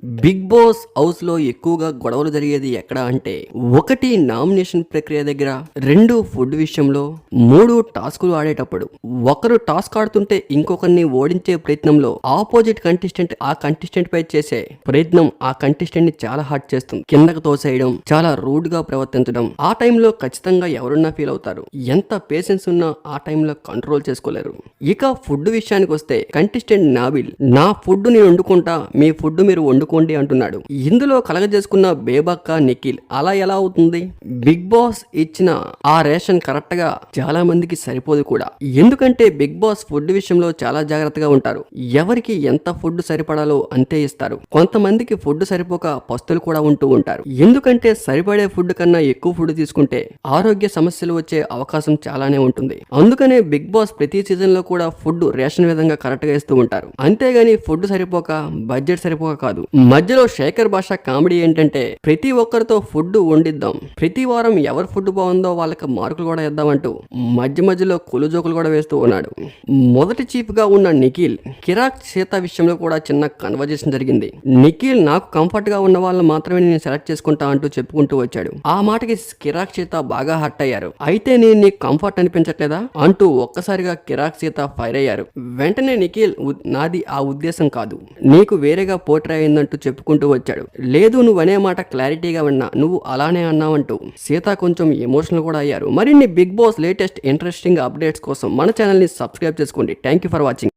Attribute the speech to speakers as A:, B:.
A: Big boss house లో ఎక్కువగా గొడవలు జరిగేది ఎక్కడ అంటే, ఒకటి నామినేషన్ ప్రక్రియ దగ్గర, రెండు ఫుడ్ విషయంలో, మూడు టాస్కులు ఆడేటప్పుడు. ఒకరు టాస్క్ ఆడుతుంటే ఇంకొకరిని ఓడించే ప్రయత్నంలో ఆపోజిట్ కంటెస్టెంట్ ఆ కంటెస్టెంట్ పై చేసే ప్రయత్నం ఆ కంటెస్టెంట్ ని చాలా హార్ట్ చేస్తుంది. కిందకు తోసేయడం, చాలా రూడ్ గా ప్రవర్తించడం, ఆ టైంలో ఖచ్చితంగా ఎవరున్నా ఫీల్ అవుతారు. ఎంత పేషెన్స్ ఉన్నా ఆ టైంలో కంట్రోల్ చేసుకోలేరు. ఇక ఫుడ్ విషయానికి వస్తే, కంటెస్టెంట్ నాబిల్ నా ఫుడ్ నేను వండుకుంటా, మీ ఫుడ్ మీరు వండుకోండి అంటున్నాడు. ఇందులో కలగజేసుకున్న బేబక్క, నిఖిల్ అలా ఎలా అవుతుంది? బిగ్ బాస్ ఇచ్చిన ఆ రేషన్ కరెక్ట్ గా చాలా మందికి సరిపోదు కూడా. ఎందుకంటే బిగ్ బాస్ ఫుడ్ విషయంలో చాలా జాగ్రత్తగా ఉంటారు. ఎవరికి ఎంత ఫుడ్ సరిపడాలో అంతే ఇస్తారు. కొంతమందికి ఫుడ్ సరిపోక పస్తులు కూడా ఉంటూ ఉంటారు. ఎందుకంటే సరిపడే ఫుడ్ కన్నా ఎక్కువ ఫుడ్ తీసుకుంటే ఆరోగ్య సమస్యలు వచ్చే అవకాశం చాలానే ఉంటుంది. అందుకనే బిగ్ బాస్ ప్రతి సీజన్ లో కూడా ఫుడ్ రేషన్ విధంగా కరెక్ట్ గా ఇస్తూ ఉంటారు. అంతేగాని ఫుడ్ సరిపోక, బడ్జెట్ సరిపోక కాదు. మధ్యలో శేఖర్ భాష కామెడీ ఏంటంటే, ప్రతి ఒక్కరితో ఫుడ్ వండిద్దాం, ప్రతి వారం ఎవరి ఫుడ్ బాగుందో వాళ్ళకి మార్కులు కూడా ఇద్దామంటూ మధ్యలో కులుజోకులు కూడా వేస్తూ ఉన్నాడు. మొదటి చీఫ్ గా ఉన్న నిఖిల్, కిరాక్ సీత విషయంలో కూడా చిన్న కన్వర్జేషన్ జరిగింది. నిఖిల్ నాకు కంఫర్ట్ గా ఉన్న వాళ్ళని మాత్రమే నేను సెలెక్ట్ చేసుకుంటా అంటూ చెప్పుకుంటూ వచ్చాడు. ఆ మాటకి కిరాక్ సీత బాగా హర్ట్ అయ్యారు. అయితే నేను నీకు కంఫర్ట్ అనిపించట్లేదా అంటూ ఒక్కసారిగా కిరాక్ సీత ఫైర్ అయ్యారు. వెంటనే నిఖిల్, నాది ఆ ఉద్దేశం కాదు, నీకు వేరేగా పోట్రే అయిందంటూ చెప్పుకుంటూ వచ్చాడు. లేదు, నువ్వు అనే మాట క్లారిటీగా విన్నా, నువ్వు అలానే అన్నావంటూ సీత కొంచెం ఎమోషనల్ కూడా అయ్యారు. మరిన్ని Bigg Boss latest interesting updates కోసం మన ఛానల్ ని సబ్స్క్రైబ్ చేసుకోండి. Thank you for watching.